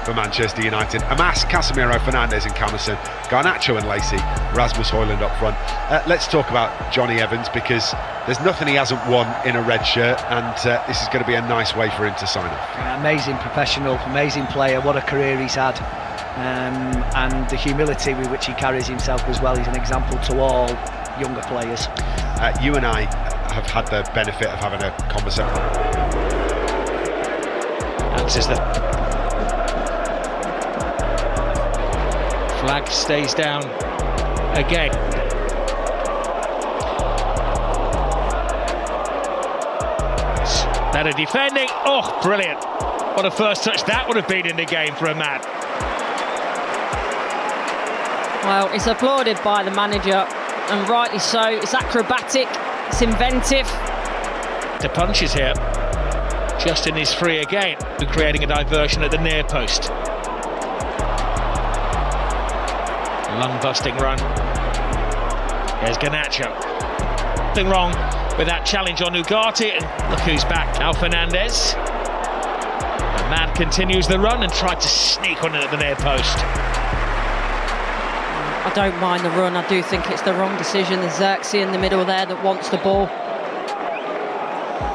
for Manchester United. Amas, Casemiro, Fernandes and Camerson, Garnacho and Lacey, Rasmus Højlund up front. Let's talk about Johnny Evans, because there's nothing he hasn't won in a red shirt, and this is going to be a nice way for him to sign off. Amazing professional, amazing player, what a career he's had. And the humility with which he carries himself as well. He's an example to all younger players. You and I have had the benefit of having a conversation. Answers the flag, stays down again. Better defending. Oh, brilliant! What a first touch that would have been in the game for a man. Well, it's applauded by the manager, and rightly so. It's acrobatic, it's inventive. The punches here. Justin is free again, creating a diversion at the near post. Lung-busting run. Here's Garnacho. Nothing wrong with that challenge on Ugarte, and look who's back. Now Fernandes. The man continues the run and tried to sneak on it at the near post. I don't mind the run. I do think it's the wrong decision. There's Xerxes in the middle there that wants the ball.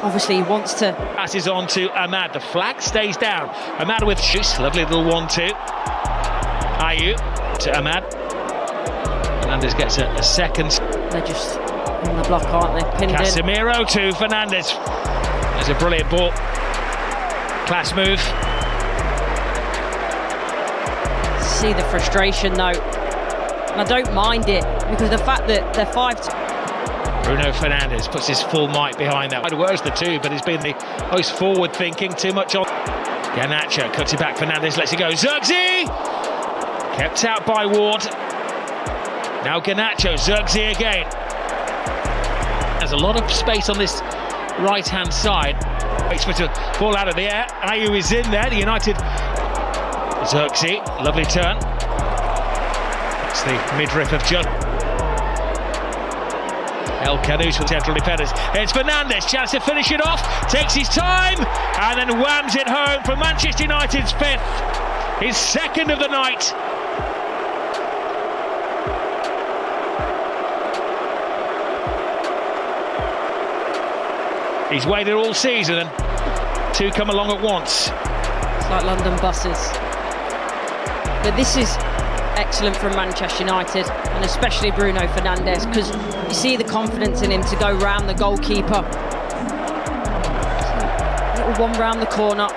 Obviously he wants to... Passes on to Ahmad. The flag stays down. Ahmad with shoots. Lovely little 1-2. Ayew to Ahmad. Fernandes gets a second. They're just on the block, aren't they? Pinned Casemiro in. to Fernandes. There's a brilliant ball. Class move. See the frustration though. And I don't mind it, because the fact that they're 5-2. Bruno Fernandes puts his full might behind that. Where's the two, but he's been the most forward thinking, too much on. Garnacho cuts it back, Fernandes lets it go. Xerxes! Kept out by Ward. Now Garnacho, Xerxes again. There's a lot of space on this right-hand side. Waits for it to fall out of the air. Ayew is in there, the United. Xerxes, lovely turn. It's the midriff of Judd. El Canous for the central defenders. It's Fernandes, chance to finish it off. Takes his time and then whams it home for Manchester United's fifth. His second of the night. He's waited all season and two come along at once. It's like London buses. But this is excellent from Manchester United, and especially Bruno Fernandes, because you see the confidence in him to go round the goalkeeper. Little one round the corner.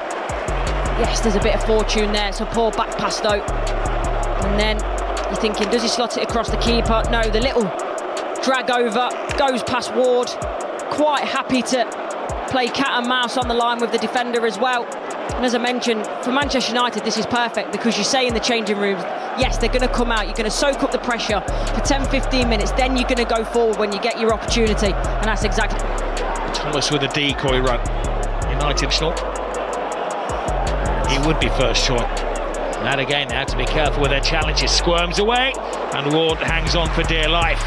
Yes, there's a bit of fortune there. It's a poor back pass though. And then you're thinking, does he slot it across the keeper? No, the little drag over, goes past Ward. Quite happy to play cat and mouse on the line with the defender as well. And as I mentioned, for Manchester United, this is perfect, because you say in the changing rooms, yes, they're going to come out, you're going to soak up the pressure for 10-15 minutes, then you're going to go forward when you get your opportunity, and that's exactly... Thomas with a decoy run. United short. He would be first choice. And again, they have to be careful with their challenges. Squirms away, and Ward hangs on for dear life.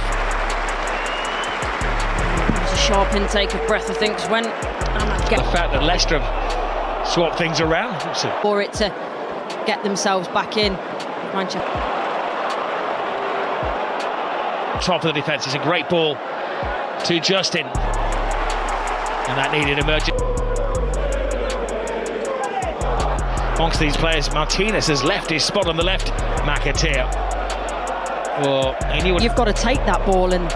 It's a sharp intake of breath, I think, when... The fact that Leicester have swapped things around. For it to get themselves back in. Manchester. Top of the defence is a great ball to Justin. And that needed emergence. Amongst these players, Martinez has left his spot on the left. McAteer. Well, you've got to take that ball and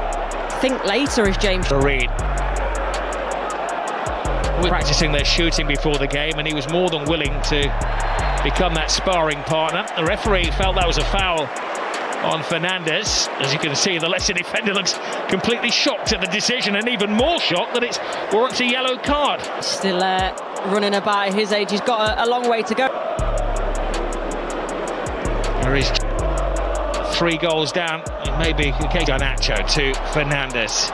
think later, as James Reed. Practicing their shooting before the game, and he was more than willing to become that sparring partner. The referee felt that was a foul on Fernandes. As you can see, the Leicester defender looks completely shocked at the decision, and even more shocked that it warrants a yellow card. Still running about at his age. He's got a long way to go. There is 3 goals down. It may be Garnacho to Fernandes.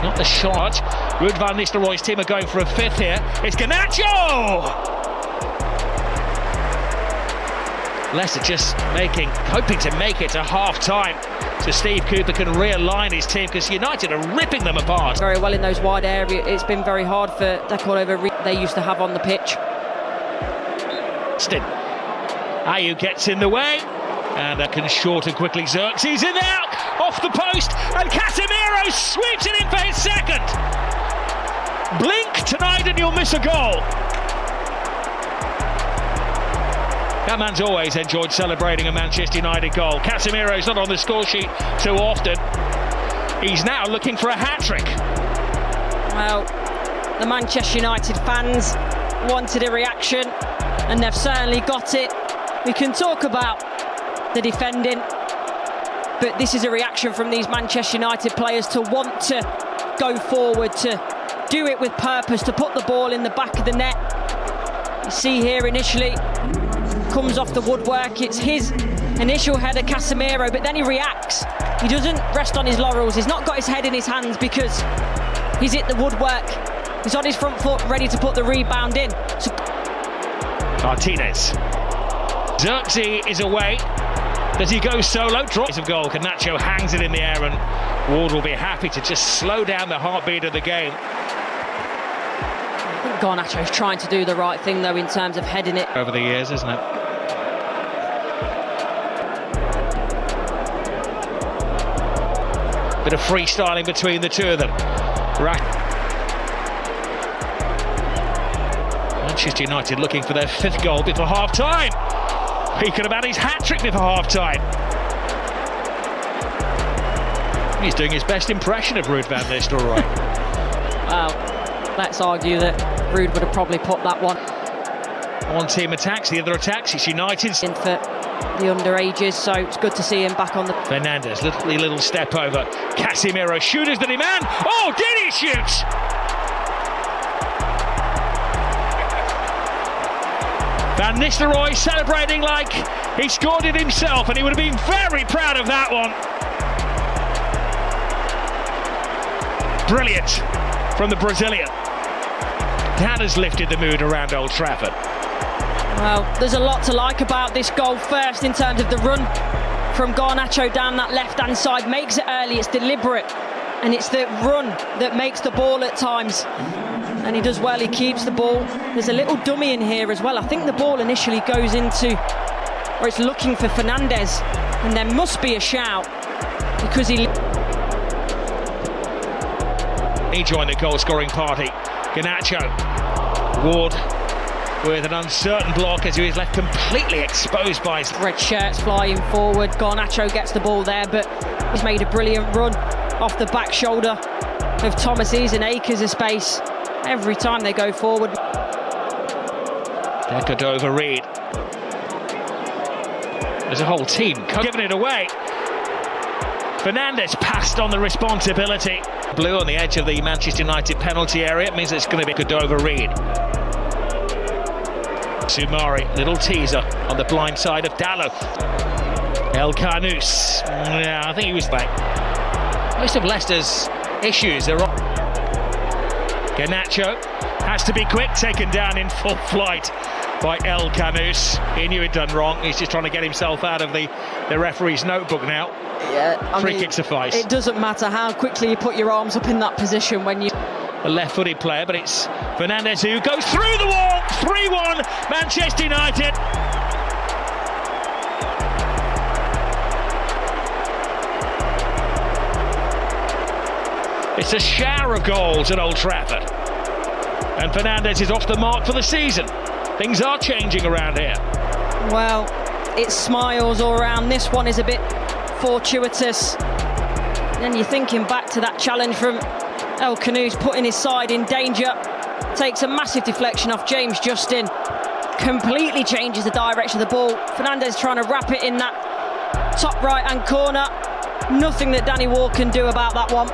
Not the shot. Ruud van Nistelrooy's team are going for a 5th here. It's Garnacho! Leicester just hoping to make it to half-time, so Steve Cooper can realign his team, because United are ripping them apart. Very well in those wide areas. It's been very hard for Decordova they used to have on the pitch. Ayew gets in the way, and that can shorten quickly. Xerxes in there, off the post, and Casemiro sweeps it in for his second. Blink tonight and you'll miss a goal. That man's always enjoyed celebrating a Manchester United goal. Casemiro's not on the score sheet too often. He's now looking for a hat-trick. Well, the Manchester United fans wanted a reaction, and they've certainly got it. We can talk about the defending, but this is a reaction from these Manchester United players to want to go forward, to do it with purpose, to put the ball in the back of the net. You see here initially, comes off the woodwork, it's his initial header, Casemiro, but then he reacts. He doesn't rest on his laurels. He's not got his head in his hands because he's hit the woodwork. He's on his front foot, ready to put the rebound in. So Martinez. Xerxes is away. Does he go solo? Drops of goal. Garnacho hangs it in the air, and Ward will be happy to just slow down the heartbeat of the game. I think Garnacho's trying to do the right thing, though, in terms of heading it. Over the years, isn't it? Bit of freestyling between the two of them. Right. Manchester United looking for their 5th goal before half-time. He could have had his hat-trick before half-time. He's doing his best impression of Ruud van Nistelrooy. Well, let's argue that Ruud would have probably put that one. One team attacks, the other attacks. It's United's. In for the underages, so it's good to see him back on the... Fernandes, little step over. Casemiro, shooters the demand. Oh, did he shoot? Van Nistelrooy celebrating like he scored it himself, and he would have been very proud of that one. Brilliant from the Brazilian. That has lifted the mood around Old Trafford. Well, there's a lot to like about this goal. First, in terms of the run from Garnacho down that left-hand side, makes it early, it's deliberate, and it's the run that makes the ball at times. And he does well, he keeps the ball. There's a little dummy in here as well. I think the ball initially goes into, or it's looking for Fernandes, and there must be a shout because he joined the goal-scoring party. Garnacho, Ward with an uncertain block as he was left completely exposed by his red shirts flying forward. Garnacho gets the ball there, but he's made a brilliant run off the back shoulder of Thomas's and acres of space every time they go forward. Decordova-Reid. There's a whole team giving it away. Fernandes passed on the responsibility. Blue on the edge of the Manchester United penalty area. It means it's going to be Decordova-Reid. Soumare, little teaser on the blind side of Dallo. El Carnus. Yeah, I think he was back. Most of Leicester's issues are on. Garnacho has to be quick, taken down in full flight by El Carnus. He knew he'd done wrong. He's just trying to get himself out of the referee's notebook now. Yeah, free kick suffice. It doesn't matter how quickly you put your arms up in that position when you... A left-footed player, but it's Fernandes who goes through the wall. 3-1 Manchester United. It's a shower of goals at Old Trafford, and Fernandes is off the mark for the season. Things are changing around here. Well, it's smiles all around. This one is a bit fortuitous. Then you're thinking back to that challenge from El Carnus, putting his side in danger. Takes a massive deflection off James Justin. Completely changes the direction of the ball. Fernandes trying to wrap it in that top right-hand corner. Nothing that Danny Ward can do about that one.